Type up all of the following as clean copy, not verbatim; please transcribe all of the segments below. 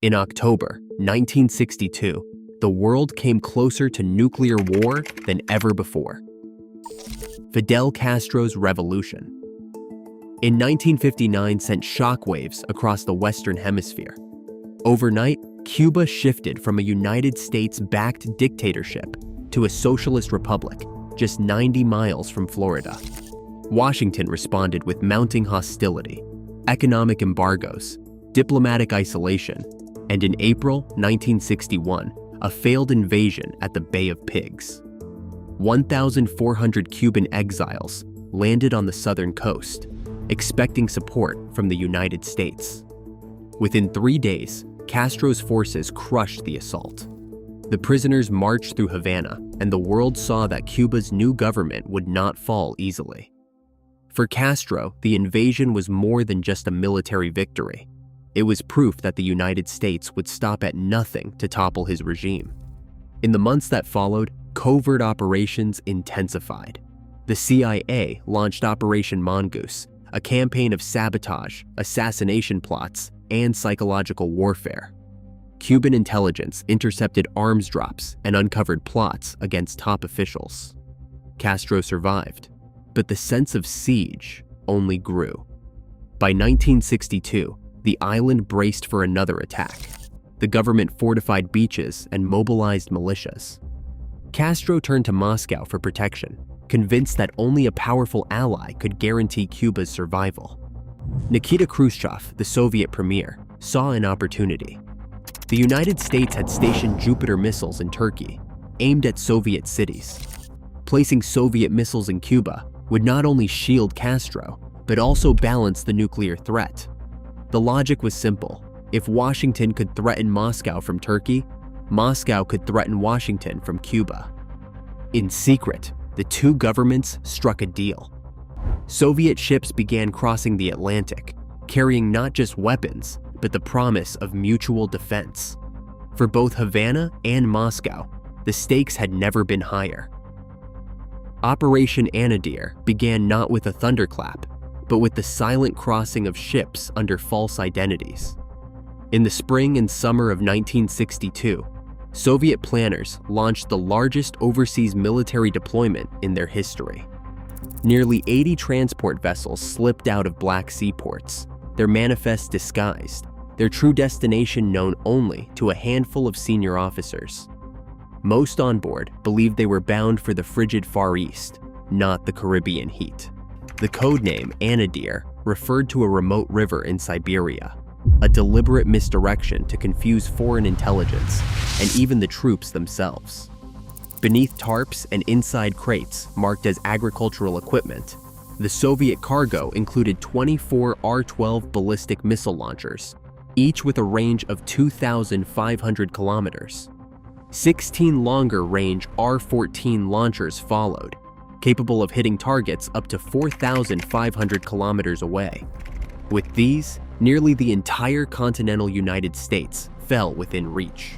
In October 1962, the world came closer to nuclear war than ever before. Fidel Castro's revolution in 1959 sent shockwaves across the Western Hemisphere. Overnight, Cuba shifted from a United States-backed dictatorship to a socialist republic just 90 miles from Florida. Washington responded with mounting hostility, economic embargoes, diplomatic isolation, and in April 1961, a failed invasion at the Bay of Pigs. 1,400 Cuban exiles landed on the southern coast, expecting support from the United States. Within 3 days, Castro's forces crushed the assault. The prisoners marched through Havana, and the world saw that Cuba's new government would not fall easily. For Castro, the invasion was more than just a military victory. It was proof that the United States would stop at nothing to topple his regime. In the months that followed, covert operations intensified. The CIA launched Operation Mongoose, a campaign of sabotage, assassination plots, and psychological warfare. Cuban intelligence intercepted arms drops and uncovered plots against top officials. Castro survived, but the sense of siege only grew. By 1962, the island braced for another attack. The government fortified beaches and mobilized militias. Castro turned to Moscow for protection, convinced that only a powerful ally could guarantee Cuba's survival. Nikita Khrushchev, the Soviet premier, saw an opportunity. The United States had stationed Jupiter missiles in Turkey, aimed at Soviet cities. Placing Soviet missiles in Cuba would not only shield Castro, but also balance the nuclear threat. The logic was simple. If Washington could threaten Moscow from Turkey, Moscow could threaten Washington from Cuba. In secret, the two governments struck a deal. Soviet ships began crossing the Atlantic, carrying not just weapons, but the promise of mutual defense. For both Havana and Moscow, the stakes had never been higher. Operation Annihilation began not with a thunderclap, but with the silent crossing of ships under false identities. In the spring and summer of 1962, Soviet planners launched the largest overseas military deployment in their history. Nearly 80 transport vessels slipped out of Black Sea ports, their manifests disguised, their true destination known only to a handful of senior officers. Most on board believed they were bound for the frigid Far East, not the Caribbean heat. The codename Annihilation referred to a remote river in Siberia, a deliberate misdirection to confuse foreign intelligence and even the troops themselves. Beneath tarps and inside crates marked as agricultural equipment, the Soviet cargo included 24 R-12 ballistic missile launchers, each with a range of 2,500 kilometers. 16 longer-range R-14 launchers followed, capable of hitting targets up to 4,500 kilometers away. With these, nearly the entire continental United States fell within reach.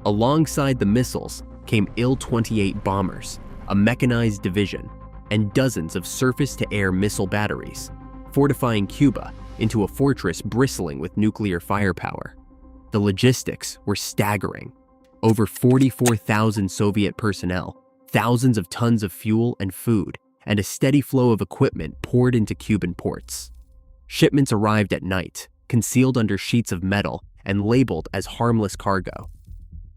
Alongside the missiles came Il-28 bombers, a mechanized division, and dozens of surface-to-air missile batteries, fortifying Cuba into a fortress bristling with nuclear firepower. The logistics were staggering. Over 44,000 Soviet personnel, thousands of tons of fuel and food, and a steady flow of equipment poured into Cuban ports. Shipments arrived at night, concealed under sheets of metal and labeled as harmless cargo.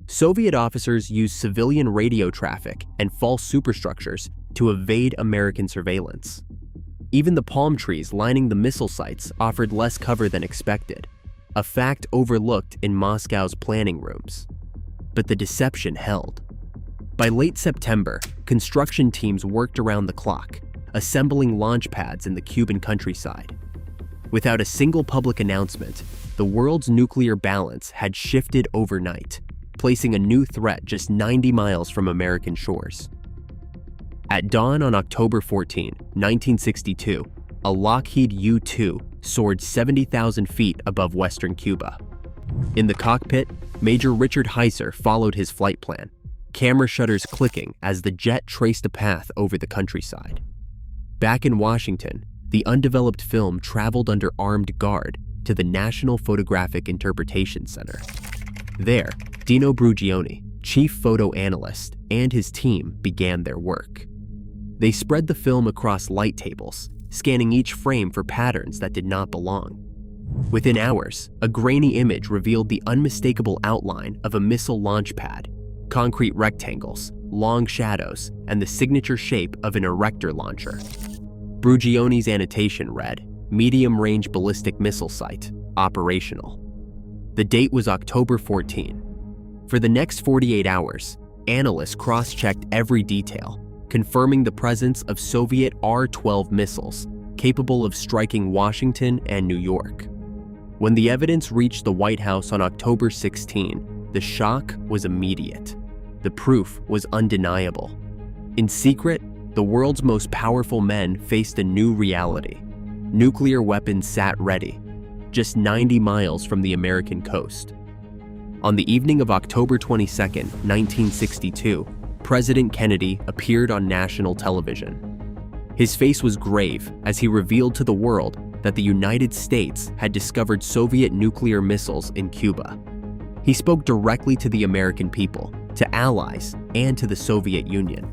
Soviet officers used civilian radio traffic and false superstructures to evade American surveillance. Even the palm trees lining the missile sites offered less cover than expected, a fact overlooked in Moscow's planning rooms. But the deception held. By late September, construction teams worked around the clock, assembling launch pads in the Cuban countryside. Without a single public announcement, the world's nuclear balance had shifted overnight, placing a new threat just 90 miles from American shores. At dawn on October 14, 1962, a Lockheed U-2 soared 70,000 feet above western Cuba. In the cockpit, Major Richard Heiser followed his flight plan, camera shutters clicking as the jet traced a path over the countryside. Back in Washington, the undeveloped film traveled under armed guard, to the National Photographic Interpretation Center. There, Dino Brugioni, chief photo analyst, and his team began their work. They spread the film across light tables, scanning each frame for patterns that did not belong. Within hours, a grainy image revealed the unmistakable outline of a missile launch pad, concrete rectangles, long shadows, and the signature shape of an erector launcher. Brugioni's annotation read, "Medium-range ballistic missile site, operational." The date was October 14. For the next 48 hours, analysts cross-checked every detail, confirming the presence of Soviet R-12 missiles capable of striking Washington and New York. When the evidence reached the White House on October 16, the shock was immediate. The proof was undeniable. In secret, the world's most powerful men faced a new reality. Nuclear weapons sat ready, just 90 miles from the American coast. On the evening of October 22, 1962, President Kennedy appeared on national television. His face was grave as he revealed to the world that the United States had discovered Soviet nuclear missiles in Cuba. He spoke directly to the American people, to allies, and to the Soviet Union.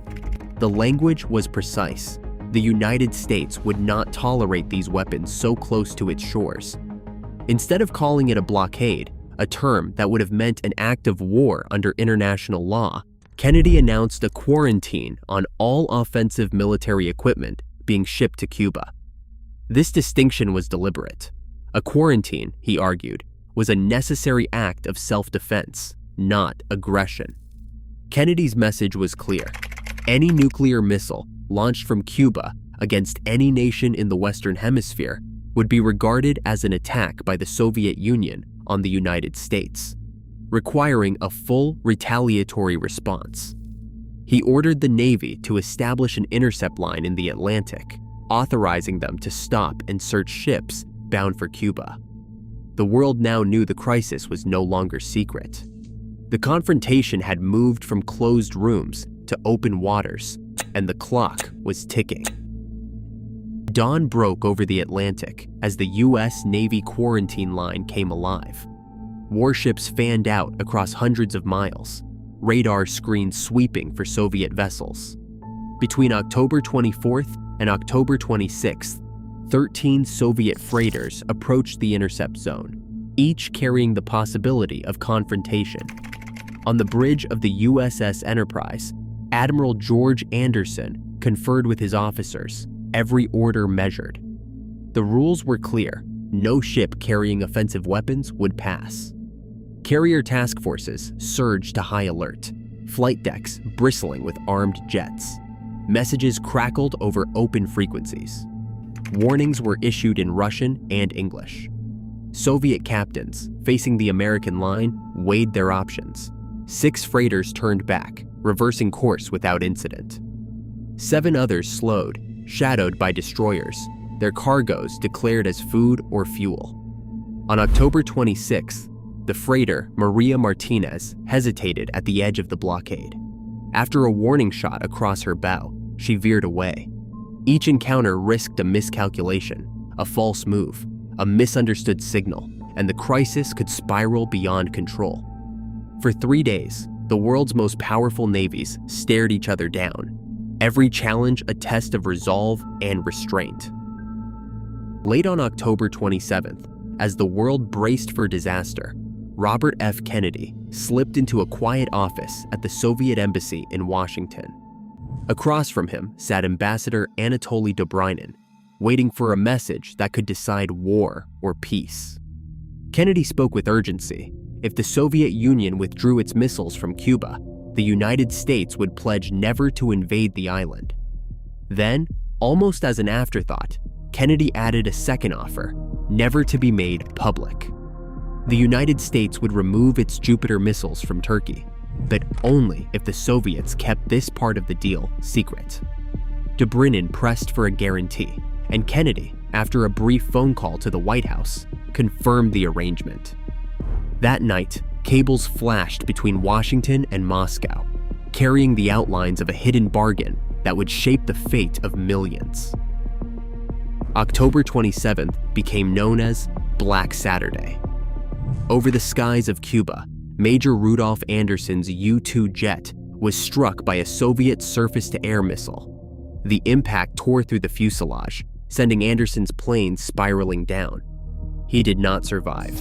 The language was precise. The United States would not tolerate these weapons so close to its shores. Instead of calling it a blockade, a term that would have meant an act of war under international law, Kennedy announced a quarantine on all offensive military equipment being shipped to Cuba. This distinction was deliberate. A quarantine, he argued, was a necessary act of self-defense, not aggression. Kennedy's message was clear. Any nuclear missile launched from Cuba against any nation in the Western Hemisphere would be regarded as an attack by the Soviet Union on the United States, requiring a full retaliatory response. He ordered the Navy to establish an intercept line in the Atlantic, authorizing them to stop and search ships bound for Cuba. The world now knew the crisis was no longer secret. The confrontation had moved from closed rooms to open waters, and the clock was ticking. Dawn broke over the Atlantic as the U.S. Navy quarantine line came alive. Warships fanned out across hundreds of miles, radar screens sweeping for Soviet vessels. Between October 24th and October 26th, 13 Soviet freighters approached the intercept zone, each carrying the possibility of confrontation. On the bridge of the USS Enterprise, Admiral George Anderson conferred with his officers, every order measured. The rules were clear: no ship carrying offensive weapons would pass. Carrier task forces surged to high alert, flight decks bristling with armed jets. Messages crackled over open frequencies. Warnings were issued in Russian and English. Soviet captains, facing the American line, weighed their options. 6 freighters turned back, reversing course without incident. 7 others slowed, shadowed by destroyers, their cargoes declared as food or fuel. On October 26th, the freighter Maria Martinez hesitated at the edge of the blockade. After a warning shot across her bow, she veered away. Each encounter risked a miscalculation, a false move, a misunderstood signal, and the crisis could spiral beyond control. For 3 days, the world's most powerful navies stared each other down, every challenge a test of resolve and restraint. Late on October 27th, as the world braced for disaster, Robert F. Kennedy slipped into a quiet office at the Soviet embassy in Washington. Across from him sat Ambassador Anatoly Dobrynin, waiting for a message that could decide war or peace. Kennedy spoke with urgency. If the Soviet Union withdrew its missiles from Cuba, the United States would pledge never to invade the island. Then, almost as an afterthought, Kennedy added a second offer, never to be made public. The United States would remove its Jupiter missiles from Turkey, but only if the Soviets kept this part of the deal secret. Dobrynin pressed for a guarantee, and Kennedy, after a brief phone call to the White House, confirmed the arrangement. That night, cables flashed between Washington and Moscow, carrying the outlines of a hidden bargain that would shape the fate of millions. October 27th became known as Black Saturday. Over the skies of Cuba, Major Rudolf Anderson's U-2 jet was struck by a Soviet surface-to-air missile. The impact tore through the fuselage, sending Anderson's plane spiraling down. He did not survive.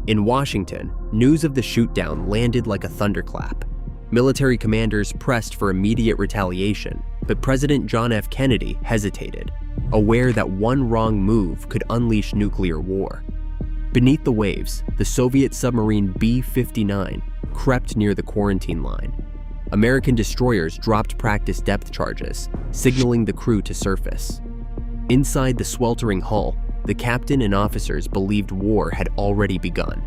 In Washington, news of the shootdown landed like a thunderclap. Military commanders pressed for immediate retaliation, but President John F. Kennedy hesitated, aware that one wrong move could unleash nuclear war. Beneath the waves, the Soviet submarine B-59 crept near the quarantine line. American destroyers dropped practice depth charges, signaling the crew to surface. Inside the sweltering hull, the captain and officers believed war had already begun.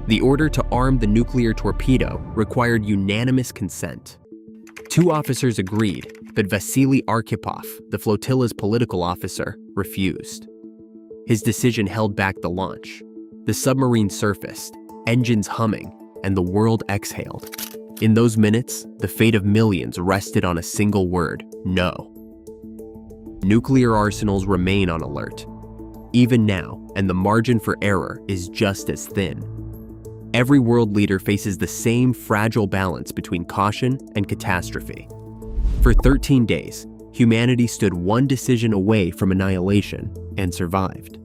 The order to arm the nuclear torpedo required unanimous consent. 2 officers agreed, but Vasily Arkhipov, the flotilla's political officer, refused. His decision held back the launch. The submarine surfaced, engines humming, and the world exhaled. In those minutes, the fate of millions rested on a single word: no. Nuclear arsenals remain on alert, even now, and the margin for error is just as thin. Every world leader faces the same fragile balance between caution and catastrophe. For 13 days, humanity stood one decision away from annihilation and survived.